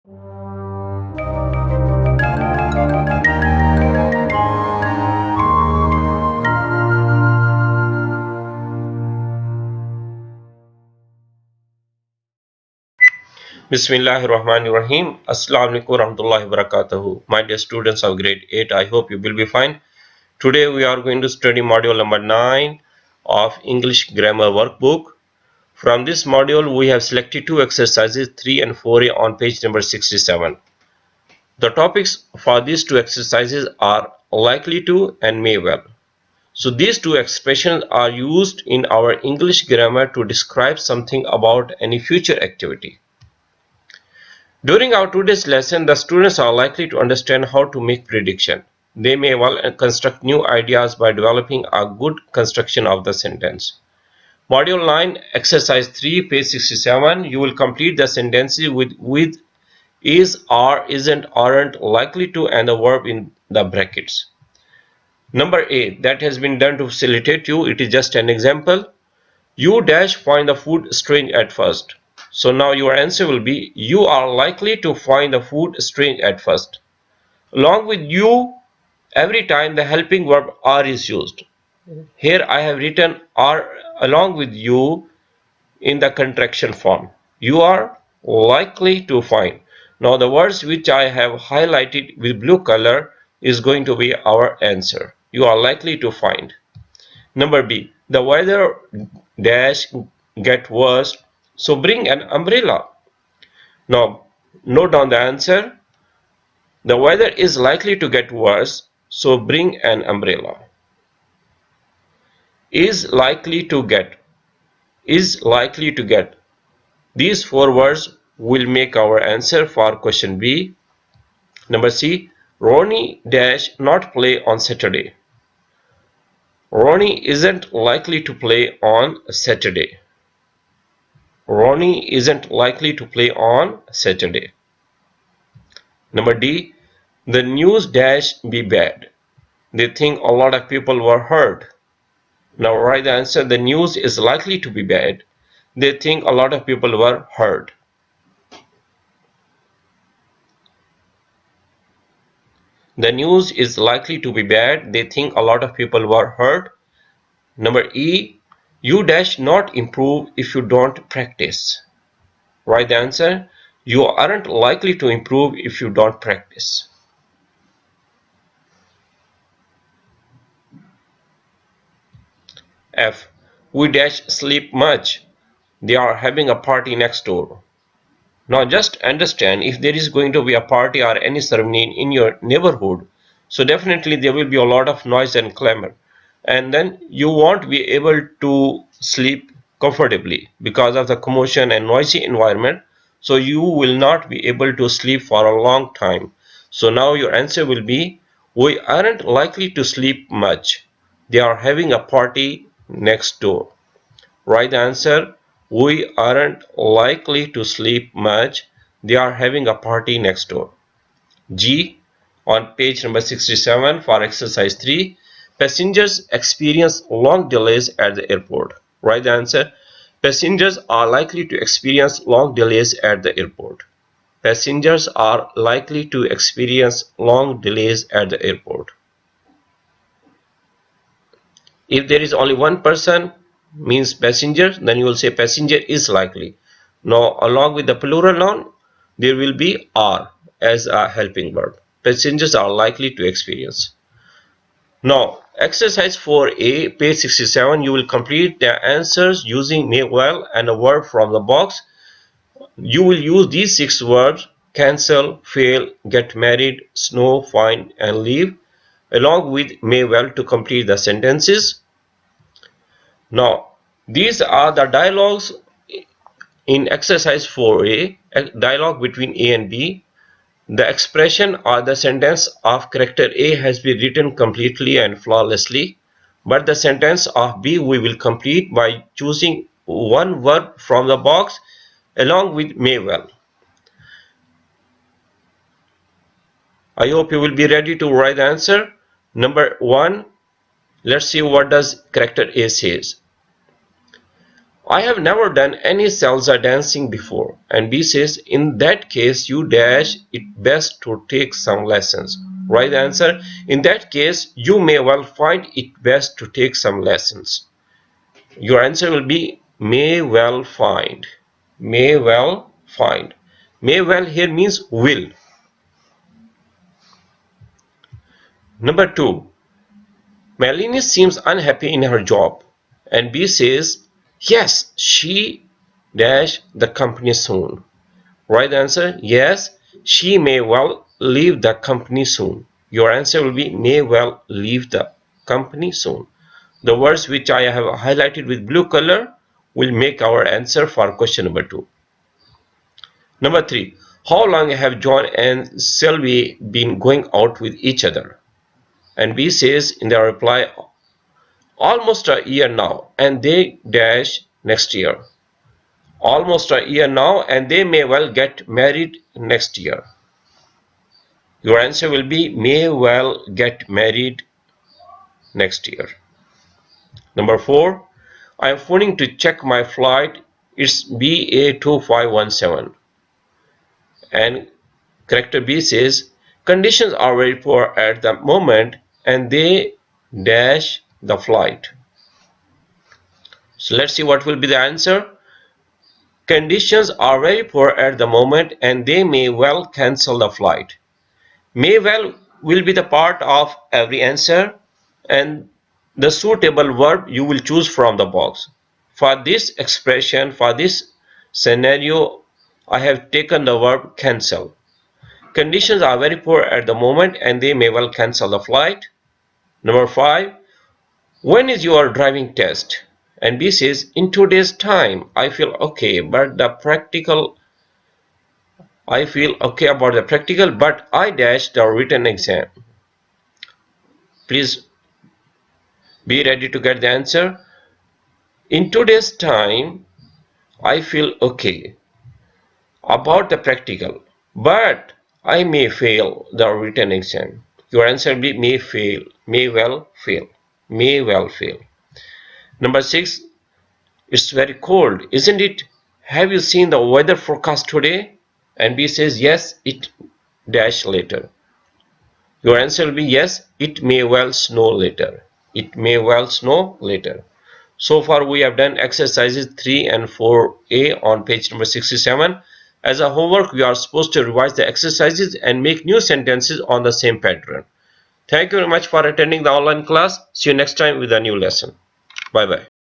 Bismillahirrahmanirrahim. Assalamu alaikum warahmatullahi wabarakatuh. My dear students of grade 8, I hope you will be fine. Today we are going to study module number 9 of English grammar workbook. From this module we have selected two exercises 3 and 4a on page number 67. The topics for these two exercises are likely to and may well. So these two expressions are used in our English grammar to describe something about any future activity. During our today's lesson, the students are likely to understand how to make prediction. They may well construct new ideas by developing a good construction of the sentence. Module 9, exercise 3, page 67, you will complete the sentences with is, are, isn't, aren't, likely to and the verb in the brackets. Number A, that has been done to facilitate you. It is just an example. You dash find the food strange at first. So now your answer will be you are likely to find the food strange at first. Along with you, every time the helping verb are is used. Here I have written are along with you in the contraction form. You are likely to find. Now the words which I have highlighted with blue color is going to be our answer. You are likely to find. Number B, the weather dash get worse, so bring an umbrella. Now note down the answer. The weather is likely to get worse, so bring an umbrella. Is likely to get. Is likely to get. These four words will make our answer for question B. Number C, Rooney dash not play on Saturday. Rooney isn't likely to play on Saturday. Rooney isn't likely to play on Saturday. Number D, the news dash be bad. They think a lot of people were hurt. Now write the answer. The news is likely to be bad. They think a lot of people were hurt. The news is likely to be bad. They think a lot of people were hurt. Number E, you dash not improve if you don't practice. Write the answer. You aren't likely to improve if you don't practice. F, we dash sleep much. They are having a party next door. Now just understand, if there is going to be a party or any ceremony in your neighborhood, so definitely there will be a lot of noise and clamor, and then you won't be able to sleep comfortably because of the commotion and noisy environment. So you will not be able to sleep for a long time. So now your answer will be we aren't likely to sleep much. They are having a party next door. Right answer, we aren't likely to sleep much. They are having a party next door. G, on page number 67 for exercise 3, passengers experience long delays at the airport. Right answer, passengers are likely to experience long delays at the airport. Passengers are likely to experience long delays at the airport. If there is only one person means passenger, then you will say passenger is likely. Now along with the plural noun, there will be are as a helping verb. Passengers are likely to experience. Now exercise 4a, page 67, you will complete the answers using may well and a verb from the box. You will use these 6 verbs: cancel, fail, get married, snow, find and leave along with may well to complete the sentences. Now, these are the dialogues in exercise 4a, a dialogue between A and B. The expression or the sentence of character A has been written completely and flawlessly, but the sentence of B we will complete by choosing one verb from the box along with may well. I hope you will be ready to write the answer. Number 1, let's see what does character A says. I have never done any salsa dancing before. And B says, in that case, you dash it best to take some lessons. Right answer, in that case, you may well find it best to take some lessons. Your answer will be may well find. May well find. May well here means will. Number 2. Melanie seems unhappy in her job. And B says, yes, she dash the company soon. Right answer, yes, she may well leave the company soon. Your answer will be may well leave the company soon. The words which I have highlighted with blue color will make our answer for question number 2. Number 3. How long have Jon and Sylvie been going out with each other? And B says in their reply, almost a year now, and they dash next year. Almost a year now, and they may well get married next year. Your answer will be may well get married next year. Number 4. I am phoning to check my flight. It's BA2517. And character B says, conditions are very poor at the moment and they dash the flight. So let's see what will be the answer. Conditions are very poor at the moment and they may well cancel the flight. May well will be the part of every answer and the suitable verb you will choose from the box. For this expression, for this scenario, I have taken the verb cancel. Conditions are very poor at the moment and they may well cancel the flight. Number 5. When is your driving test? And B says, in 2 days time. I feel okay, but the practical I feel okay about the practical, but I dash the written exam. Please be ready to get the answer. In 2 days time, I feel okay about the practical, but I may fail the written exam. Your answer will be may fail, may well fail, may well fail. Number 6, it's very cold, isn't it? Have you seen the weather forecast today? And B says yes, it dash later. Your answer will be yes, it may well snow later. It may well snow later. So far we have done exercises 3 and 4a on page number 67. As a homework, we are supposed to revise the exercises and make new sentences on the same pattern. Thank you very much for attending the online class. See you next time with a new lesson. Bye bye.